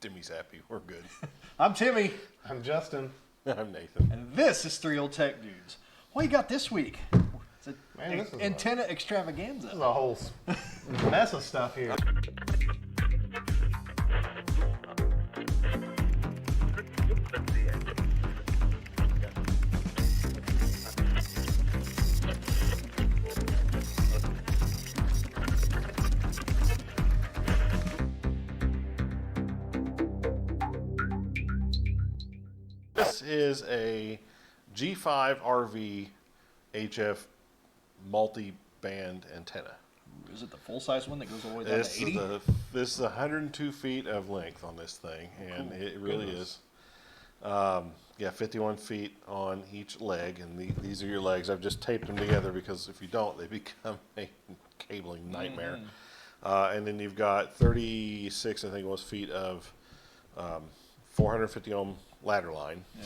Timmy's happy. We're good. I'm Timmy. I'm Justin. I'm Nathan. And this is Three Old Tech Dudes. What you got this week? It's Man, this is antenna extravaganza. This is a whole mess of stuff here. This is a G5RV HF multi-band antenna. Is it the full-size one that goes all the way down to 80? This is 102 feet of length on this thing, and Cool. it really is. Yeah, 51 feet on each leg, and these are your legs. I've just taped them together because if you don't, they become a cabling nightmare. And then you've got 36, I think it was, feet of 450 ohm ladder line. Yeah,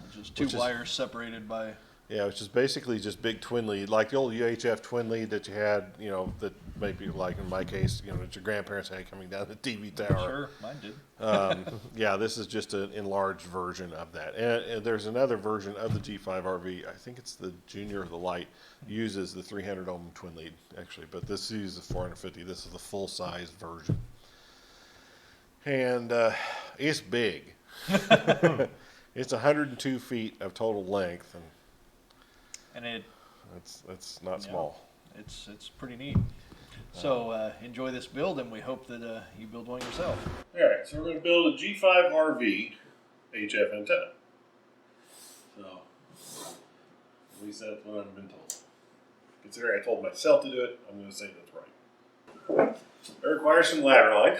which is two wires separated by... Yeah, which is basically just big twin lead, like the old UHF twin lead that you had, you know, that maybe like in my case, you know, that your grandparents had coming down the TV tower. Sure, mine did. Yeah, this is just an enlarged version of that. And there's another version of the G5RV, I think it's the Junior or the Light, uses the 300 ohm twin lead, actually, but this uses 450. This is the full-size version. And it's big. It's 102 feet of total length, and that's not small. It's pretty neat. So enjoy this build, and we hope that you build one yourself. All right, so we're going to build a G5RV HF antenna. So at least that's what I've been told. Considering I told myself to do it, I'm going to say that's right. It requires some ladder line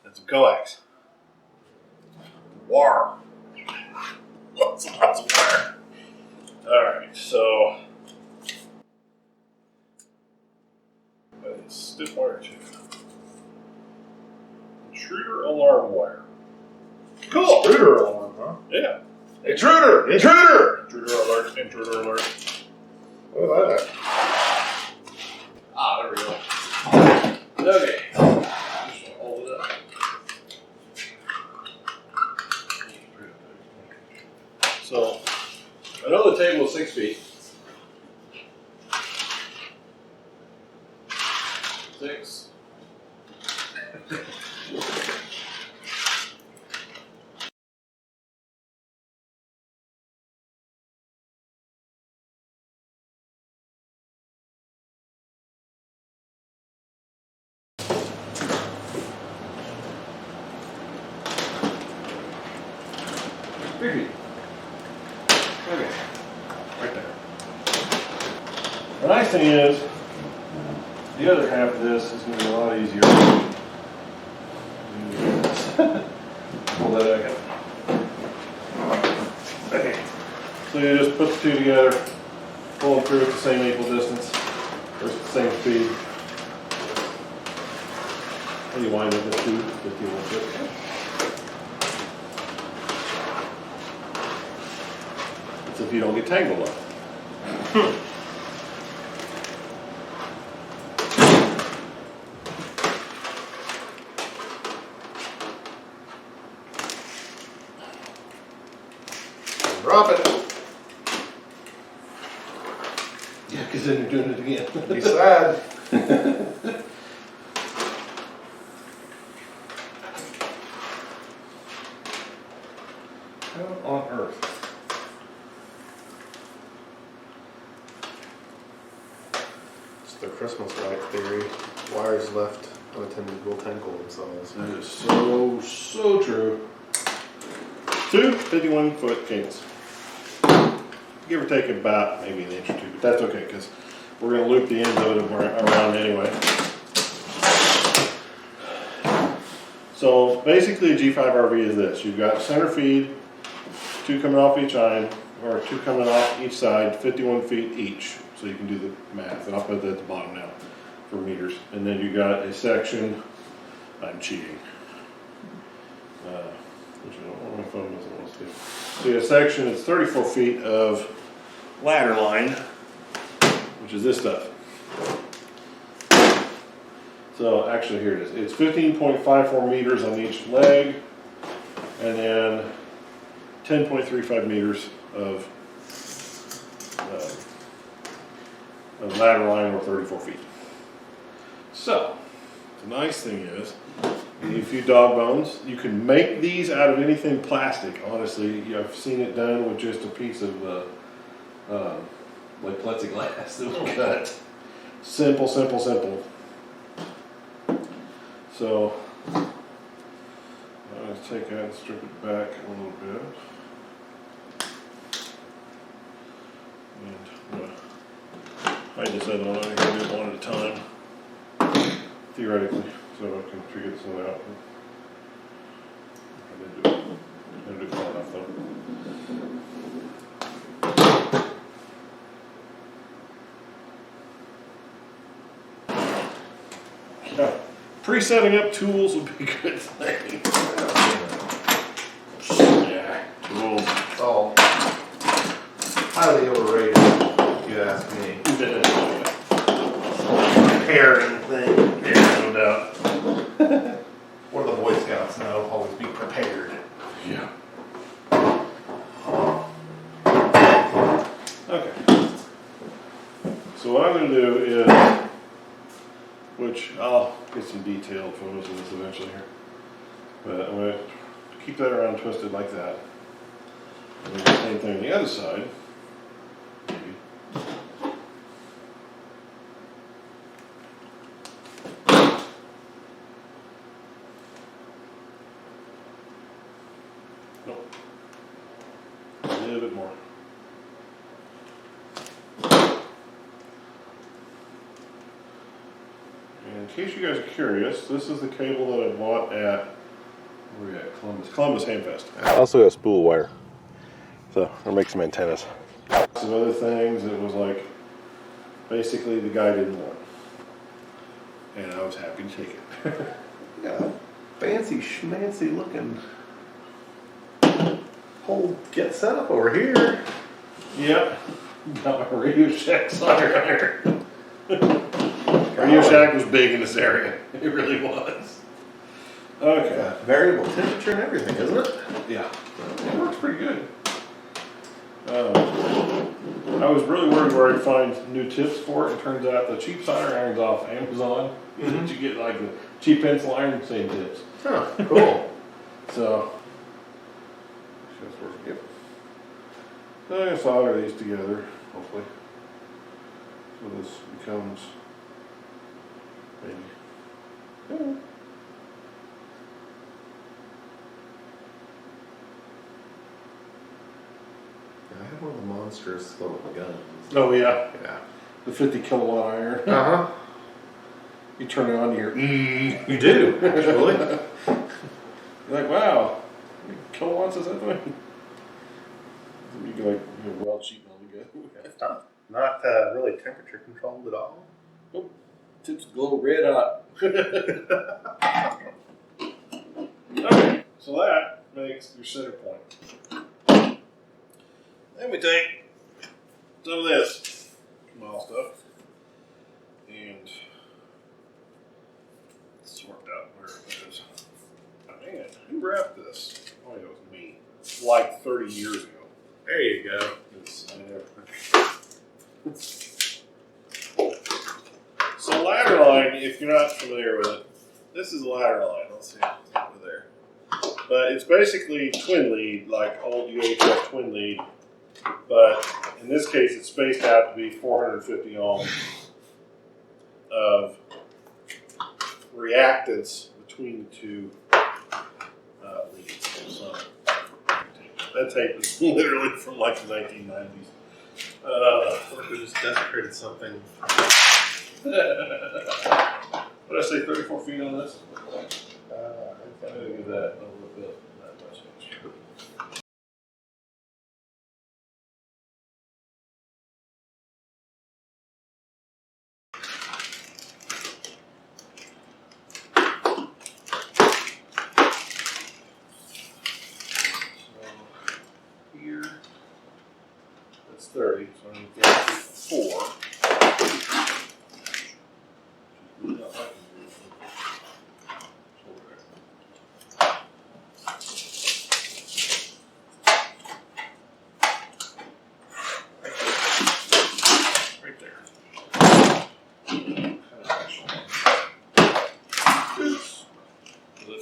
and some coax. Wire. Lots of wire. Alright, so stiff wire too. Intruder alarm wire. Cool! Intruder alarm, huh? Yeah. Intruder! Intruder! Intruder alert, intruder alert. What is that? Ah, there we go. Okay. Just hold it up. So, I know the table is 6 feet. 6. Okay, right there. The nice thing is, the other half of this is going to be a lot easier. Pull that back up. Okay, so you just put the two together, pull them through at the same equal distance, or the same speed. And you wind up with 2 51 foot. If you don't get tangled up. Drop it. Yeah, because then you're doing it again. Be sad. How on earth? The Christmas light theory. Wires left unattended will tangle themselves. That is so true. 2 51 foot cables. Give or take about maybe an inch or 2, but that's okay because we're going to loop the ends of it around anyway. So basically a G5RV is this. You've got center feed, 2 coming off each line, or 2 coming off each side, 51 feet each. So you can do the math, and I'll put that at the bottom now for meters. And then you got a section, I'm cheating, which I don't want my phone doesn't want to do. So you got a section, it's 34 feet of ladder line, which is this stuff. So actually here it is. It's 15.54 meters on each leg, and then 10.35 meters of ladder line, or 34 feet. So the nice thing is, you need a few dog bones. You can make these out of anything plastic. Honestly, I've seen it done with just a piece of like plexiglass that was cut. Simple, simple, simple. So I'm going to take that and strip it back a little bit. And I just said I'm going to do it one at a time, theoretically, so I can figure this one out. I didn't do it. I didn't do it far enough though. Yeah. Pre-setting up tools would be a good thing. Yeah, tools. Oh, highly overrated, if you ask me. Preparing thing. Yeah, no doubt. What do the Boy Scouts know? Always be prepared. Yeah. Okay. So what I'm going to do is, which I'll get some detailed photos of this eventually here, but I'm going to keep that around twisted like that. And then the same thing on the other side. Maybe. Nope. A little bit more. And in case you guys are curious, this is the cable that I bought at, where are we at? Columbus Hamfest. I also got spool wire. So, I'll make some antennas. Some other things, it was like, basically the guy didn't want. And I was happy to take it. Yeah, fancy schmancy looking whole get set up over here. Yep. Got my Radio Shack solder iron. Radio Shack was big in this area. It really was. Okay. Yeah, variable temperature and everything, isn't it? Yeah. It works pretty good. I was really worried where I'd find new tips for it. It turns out the cheap solder iron's off Amazon. Mm-hmm. You get like the cheap pencil iron, same tips. Huh, cool. So, that's working. Yep. So I'm going to solder these together, hopefully. So this becomes maybe. Yeah. I have one of the monstrous little guns. Oh, yeah. Yeah. The 50 kilowatt iron. Uh-huh. You turn it on, you hear, You do, actually. You're like, wow, how many kilowatts is that thing? You go like, weld sheet and all the good. Not really temperature controlled at all. Nope. Tips glow red hot. Okay, so that makes your center point. Then we take some of this small stuff and sort out where it is. Man, who wrapped this? Oh, it was me. Like 30 years ago. There you go. So ladder line, if you're not familiar with it, this is a ladder line. Let's see, it's over there. But it's basically twin lead, like old UHF twin lead. But in this case, it's spaced out to be 450 ohms of reactance between the two leads. So that tape is literally from like the 1990s. We just desecrated something. What did I say, 34 feet on this? I'm going to give that a little bit. That much extra. So here, that's 30, so I need 4.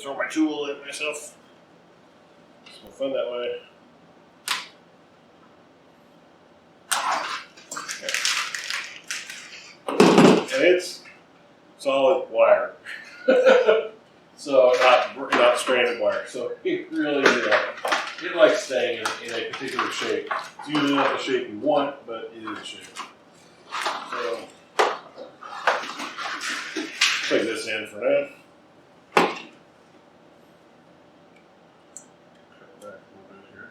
throw my tool at myself. It's more fun that way. Okay. And it's solid wire. So not stranded wire. So it really it likes staying in a particular shape. It's usually not the shape you want, but it is a shape. So plug this in for now. Cut back a little bit here.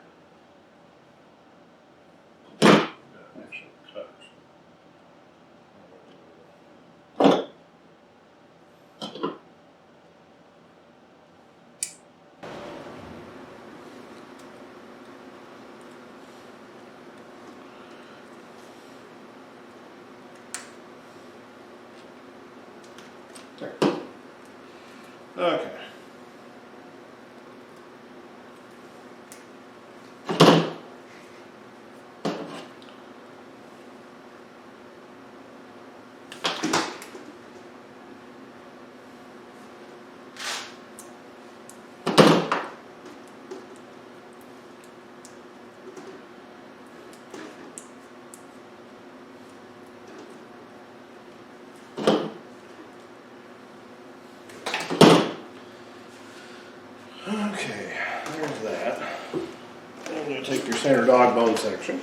Got actual cutters. Okay. Okay, there's that. I'm going to take your center dog bone section.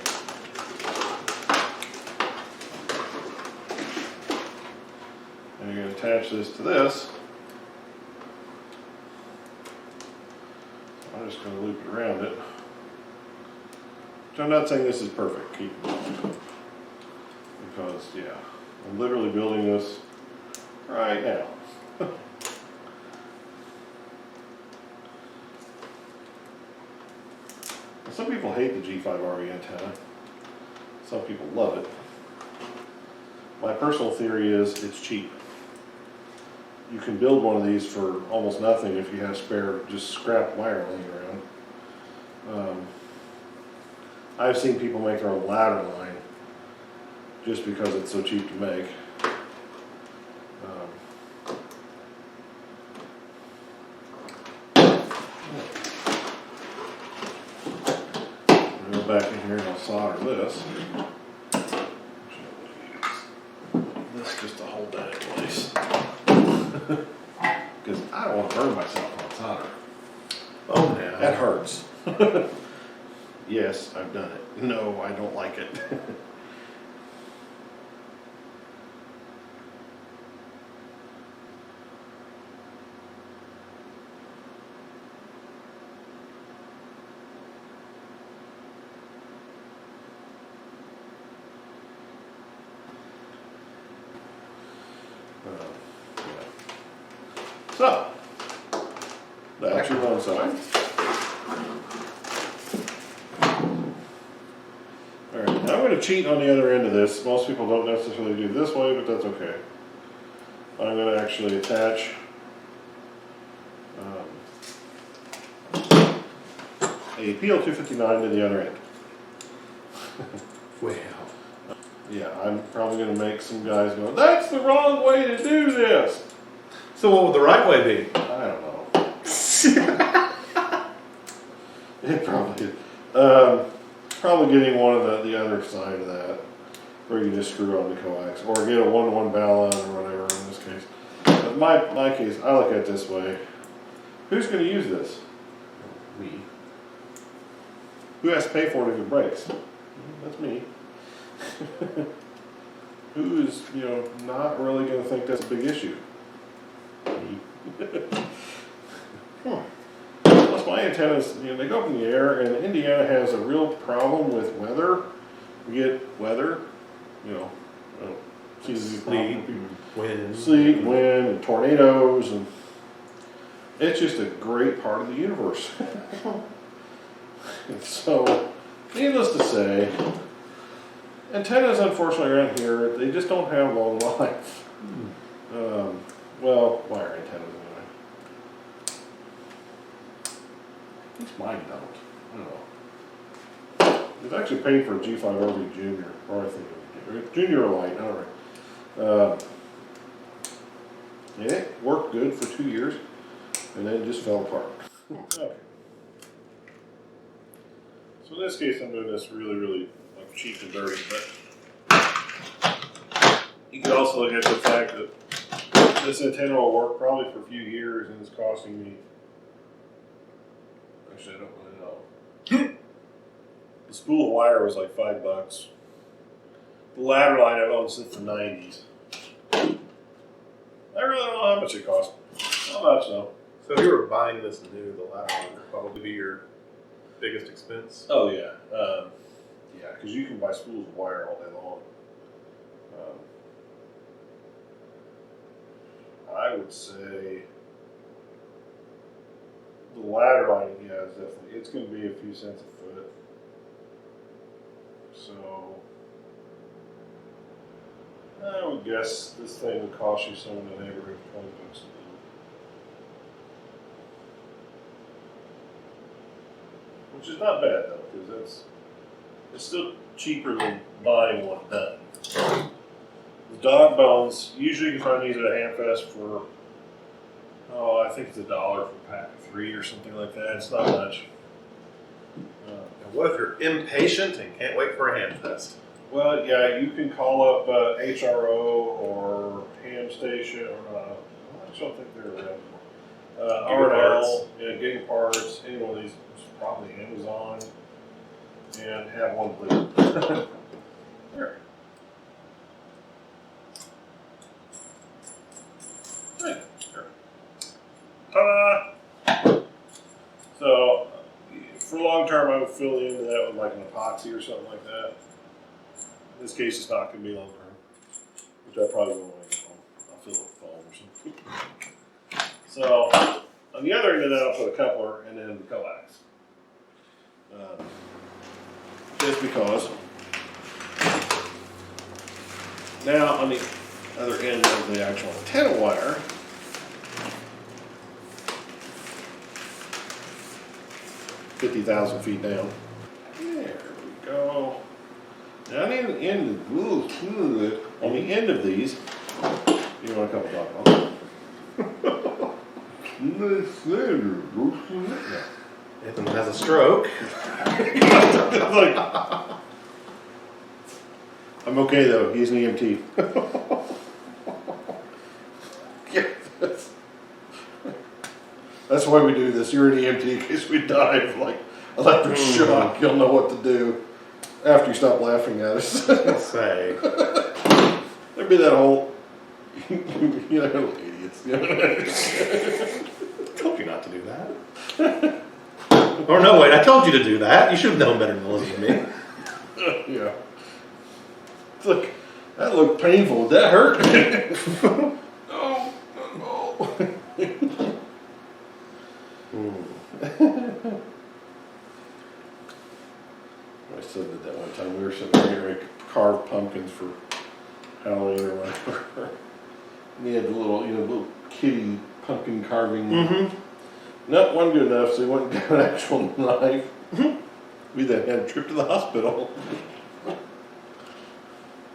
And you're going to attach this to this. I'm just going to loop it around it. Which I'm not saying this is perfect, keep in mind. Because, yeah, I'm literally building this right now. Some people hate the G5RV antenna. Some people love it. My personal theory is it's cheap. You can build one of these for almost nothing if you have spare, just scrap wire laying around. I've seen people make their own ladder line just because it's so cheap to make. Back in here and I'll solder this. This just to hold that in place. Because I don't want to burn myself on solder. Oh yeah. That hurts. Yes, I've done it. No, I don't like it. So, that's your one side. Alright, now I'm going to cheat on the other end of this. Most people don't necessarily do this way, but that's okay. I'm going to actually attach a PL259 to the other end. Wow. Yeah, I'm probably going to make some guys go, that's the wrong way to do this! So what would the right way be? I don't know. It probably is. Probably getting one of the other side of that, where you just screw on the coax, or get a 1-to-1 balun or whatever in this case. But my case, I look at it this way. Who's going to use this? Me. Who has to pay for it if it breaks? That's me. Who is, not really going to think that's a big issue? Plus my antennas, they go up in the air, and Indiana has a real problem with weather. We get weather, Sleet, wind, and tornadoes, and it's just a great part of the universe. And so, needless to say, antennas, unfortunately, around here, they just don't have long life. Well, wire antennas anyway. At least mine don't. I don't know. It's actually paid for a G5RV Junior, or I think it was Junior or Light, all right. And it worked good for 2 years. and then it just fell apart. Okay. So in this case, I'm doing this really like cheap and dirty, but you can also look at the fact that this antenna will work probably for a few years, and it's costing me. Actually, I don't really know. The spool of wire was like $5. The ladder line I've owned since the '90s. I really don't know how much it cost. Not much though. So if you were buying this new, the ladder line would probably be your biggest expense. Oh yeah, yeah, because you can buy spools of wire all day long. I would say the ladder line, yeah, is definitely, it's going to be a few cents a foot. So I would guess this thing would cost you somewhere in the neighborhood of $20 a month. Which is not bad though, because it's still cheaper than buying one done. The dog bones, usually you can find these at a Hamfest for, oh, I think it's $1 for a pack of 3 or something like that. It's not much. And what if you're impatient and can't wait for a hand test? Well, yeah, you can call up HRO or Ham Station, or I don't think they're around anymore. R&L, yeah, Giga Parts, any one of these, probably Amazon, and have one please. There. There. Ta-da! So, for long term, I would fill the end of that with like an epoxy or something like that. In this case, it's not going to be long term, which I probably won't. I'll fill it with foam or something. So, on the other end of that, I'll put a coupler and then the coax. Just because. Now, on the other end of the actual antenna wire, $50,000 feet down. There we go. Down in the end of, on the end of these, you want a couple dollars. Ethan has a stroke. It's like, I'm okay though. He's an EMT. Yeah, that's why we do this. You're an EMT in case we die of like electric shock. You'll know what to do after you stop laughing at us. Say. There'd be that whole, you know, idiots. You know? I told you not to do that. Or no, wait, I told you to do that. You should have known better than to listen to me. Yeah. Look, that looked painful. Did that hurt? Oh. I still did that one time. We were sitting here and carved pumpkins for Halloween or whatever. And he had the little, little kitty pumpkin carving. Mm-hmm. No, wasn't good enough, so he went and got an actual knife. We then had a trip to the hospital.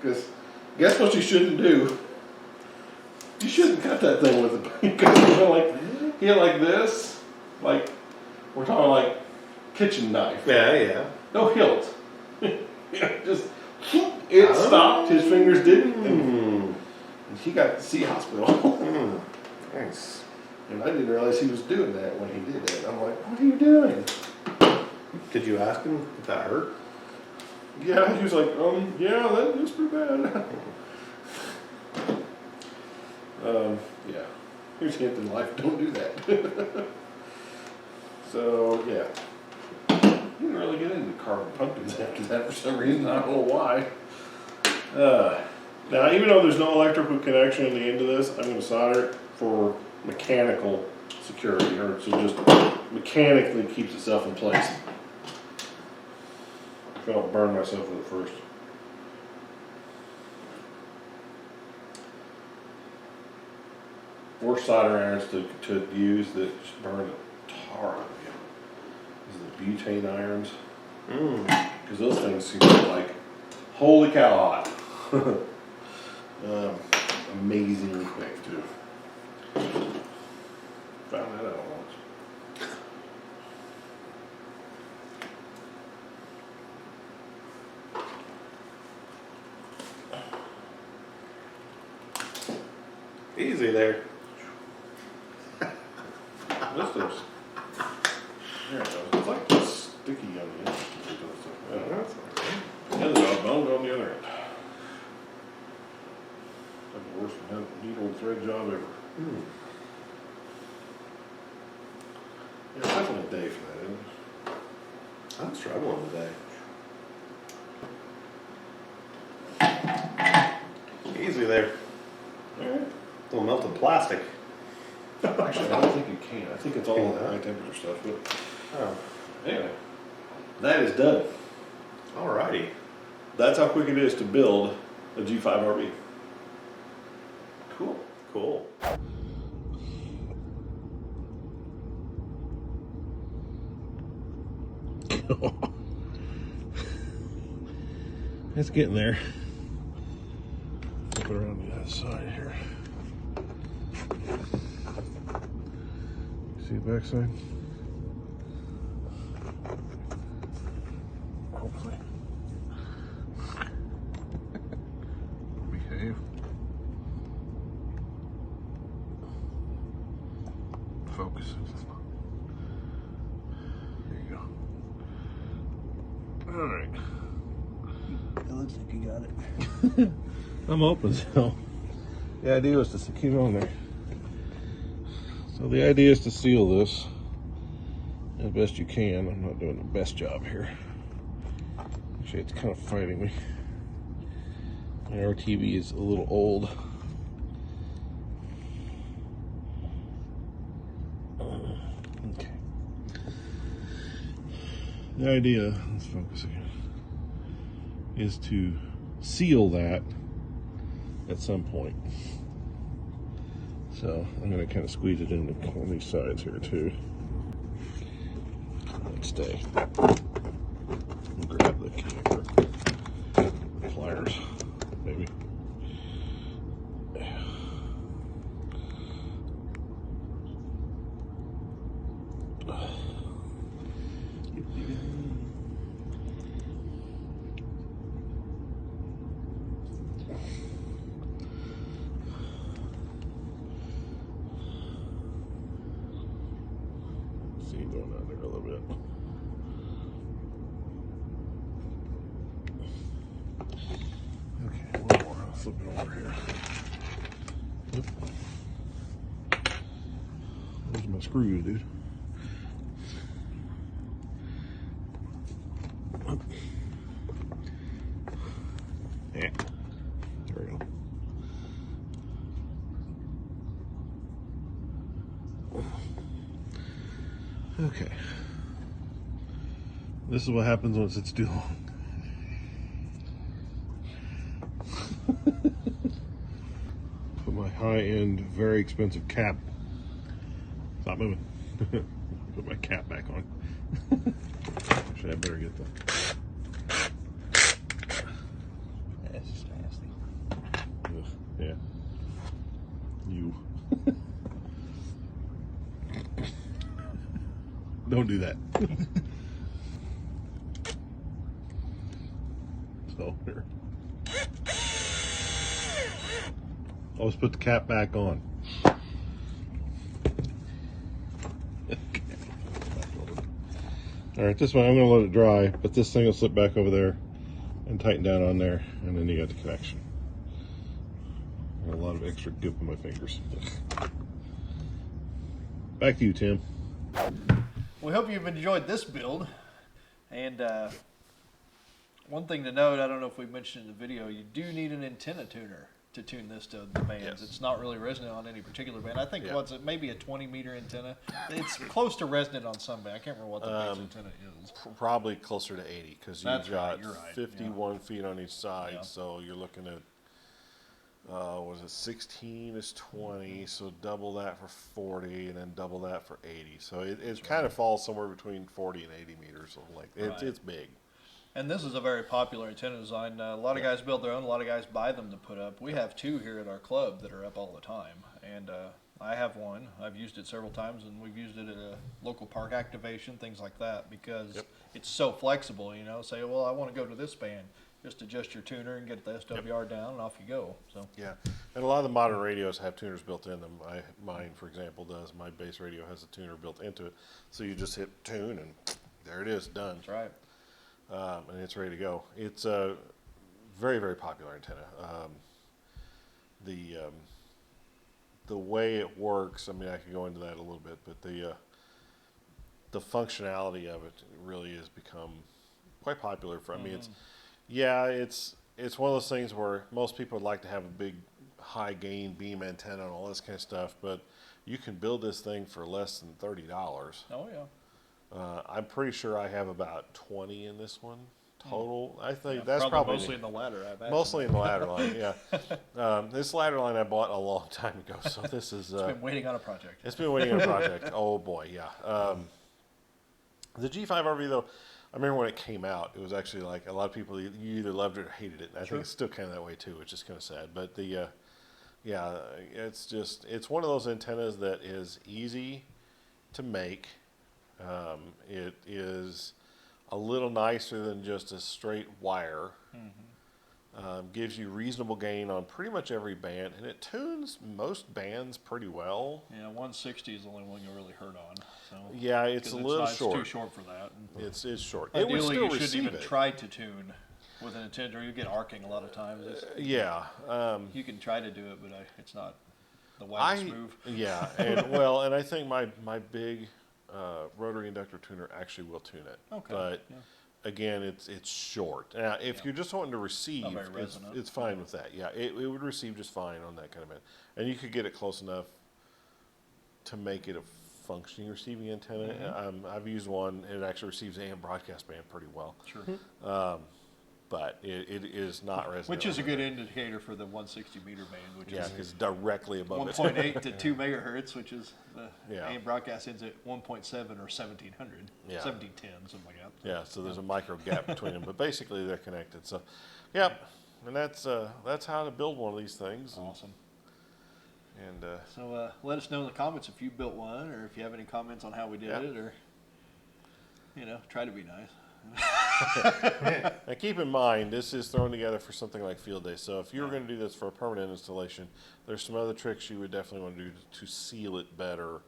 Because guess what you shouldn't do? You shouldn't cut that thing with a because he had like this, like we're talking like kitchen knife. Yeah. No hilt. Just it stopped. His fingers didn't, and he got to see hospital. Nice. And I didn't realize he was doing that when he did that. I'm like, what are you doing? Did you ask him if that hurt? Yeah, he was like, yeah, that looks pretty bad. Yeah. Here's a hint in life, don't do that. So, yeah. You didn't really get into carving pumpkins after that for some reason. I don't know why. Now, even though there's no electrical connection in the end of this, I'm going to solder it for mechanical security, or so just mechanically keeps itself in place. If I don't burn myself with it first. Or solder irons to use that just burn the tar out of you. These are the butane irons. Because those things seem like, holy cow hot. Amazingly quick too. Found that out. Easy there. This is. There it goes. It's like sticky on the end. That's The other job, don't go on the other end. That's the worst needle thread job ever. Yeah, it's definitely a day for that, isn't it? I'm struggling today. Easy there. Alright. Little melted plastic. Actually, I don't think you can. I think it's all Yeah. high temperature stuff, but Oh, anyway. That is done. alrighty. That's how quick it is to build a G5RV. Cool. Cool. It's getting there. Flip it around the other side here. See the backside? Hopefully. Behave. Focus. There you go. All right. It looks like you got it. I'm open, so the idea was to keep it on there. So the idea is to seal this as best you can. I'm not doing the best job here. Actually, it's kind of fighting me. My RTV is a little old. Okay. The idea, let's focus again, is to seal that at some point. So I'm going to kind of squeeze it in on these sides here too. And stay. And grab the camper. The pliers, maybe. See, going out there a little bit. Okay, one more. I'll flip it over here. Yep. There's my screws, dude. Yeah. There we go. Okay. This is what happens once it's too long. Put my high-end, very expensive cap. Stop moving. Put my cap back on. Actually, I better get the. That's just nasty. Ugh, yeah. You. Don't do that. So here. Always put the cap back on. All right, this one I'm going to let it dry, but this thing will slip back over there and tighten down on there, and then you got the connection. A lot of extra goop in my fingers. Back to you, Tim. We hope you've enjoyed this build. And one thing to note, I don't know if we mentioned in the video, you do need an antenna tuner to tune this to the bands. Yes. It's not really resonant on any particular band. I think, Yeah. what's it, maybe a 20-meter antenna. It's close to resonant on some band. I can't remember what the base antenna is. Probably closer to 80 because you've That's right, got you're right, 51 feet on each side, Yeah. so you're looking at was it 16 is 20, so double that for 40, and then double that for 80. So it kind of falls somewhere between 40 and 80 meters. So like Right. it's big. And this is a very popular antenna design. A lot of guys build their own. A lot of guys buy them to put up. We have two here at our club that are up all the time. And I have one. I've used it several times, and we've used it at a local park activation, things like that, because Yep. it's so flexible. You know, say, well, I want to go to this band. Just adjust your tuner and get the SWR down, and off you go. So Yeah, and a lot of the modern radios have tuners built in them. Mine, for example, does. My base radio has a tuner built into it, so you just hit tune and there it is, done. that's right. And it's ready to go. It's a very, very popular antenna. The way it works, I mean, I could go into that a little bit, but the functionality of it really has become quite popular. For I mean, it's one of those things where most people would like to have a big, high gain beam antenna and all this kind of stuff, but you can build this thing for less than $30. Oh yeah. I'm pretty sure I have about 20 in this one total. I think that's probably probably mostly in the ladder. I imagine. mostly in the ladder line. Yeah, this ladder line I bought a long time ago, so this is. It's been waiting on a project. It's been waiting on a project. Oh boy, yeah. The G5RV though, I remember when it came out, it was actually like a lot of people, you either loved it or hated it. And I think it's still kind of that way too, which is kind of sad. But yeah, it's one of those antennas that is easy to make. It is a little nicer than just a straight wire. Gives you reasonable gain on pretty much every band, and it tunes most bands pretty well. Yeah, 160 is the only one you really hurt on. So Yeah, it's a little short. It's too short for that. It's short. It would Ideally, still you shouldn't receive even it. try to tune with an antenna, or you get arcing a lot of times. Yeah. You can try to do it, but it's not the widest move. Yeah, and well, and I think my big rotary inductor tuner actually will tune it. Okay. But again, it's short. Now, if you're just wanting to receive, Not very resonant. it's fine with that. Yeah, it would receive just fine on that kind of band, and you could get it close enough to make it a functioning receiving antenna. I've used one; it actually receives AM broadcast band pretty well. Sure. But it is not resonant. Which is a good indicator for the 160 meter band, which Yeah, is because directly above it. 1.8 to 2 megahertz, which is the Yeah. AM broadcast ends at 1.7 or 1700, Yeah. 1710, something like that. Yeah, so there's a micro gap between them, but basically they're connected. So, yep, and that's how to build one of these things. Awesome. And So let us know in the comments if you built one, or if you have any comments on how we did it, or try to be nice. and keep in mind, this is thrown together for something like field day. So if you were going to do this for a permanent installation, there's some other tricks you would definitely want to do to seal it better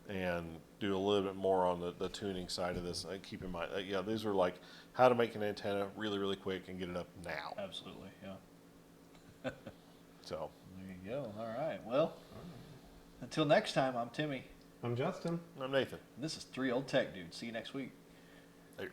and do a little bit more on the tuning side of this. And keep in mind, these are like how to make an antenna really, really quick and get it up now. Absolutely, yeah. So There you go. All right. Well, until next time, I'm Timmy. I'm Justin. I'm Nathan. This is 3 Old Tech Dudes. See you next week. There.